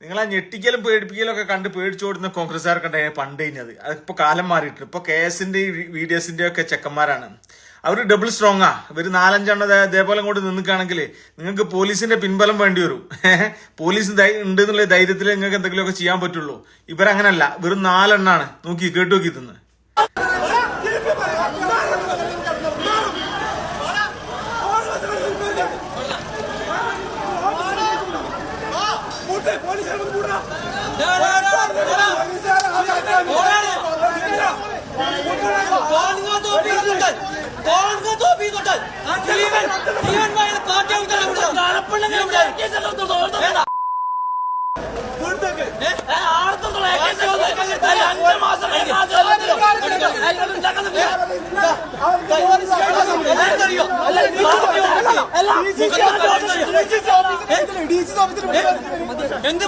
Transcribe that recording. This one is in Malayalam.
നിങ്ങളെ ഞെട്ടിക്കലും പേടിപ്പിക്കലും ഒക്കെ കണ്ട് പേടിച്ചോടുന്ന കോൺഗ്രസ്സുകാർക്കുണ്ടായ പണ്ട് കഴിഞ്ഞത്. അതിപ്പോ കാലം മാറിയിട്ട് ഇപ്പൊ KS-ന്റെ VDS-ന്റെ ഒക്കെ ചെക്കന്മാരാണ്. അവർ ഡബിൾ സ്ട്രോങ്ങാ. ഇവര് 4-5 ഇതേപോലെ കൊണ്ട് നിൽക്കുകയാണെങ്കിൽ നിങ്ങൾക്ക് പോലീസിന്റെ പിൻബലം വേണ്ടി വരും. പോലീസ് ഉണ്ട് എന്നുള്ള ധൈര്യത്തിൽ നിങ്ങൾക്ക് എന്തെങ്കിലുമൊക്കെ ചെയ്യാൻ പറ്റുള്ളൂ. ഇവരങ്ങനല്ല, വെറും 4 എണ്ണാണ്. നോക്കി കേട്ടു നോക്കി തിന്ന്. എന്ത്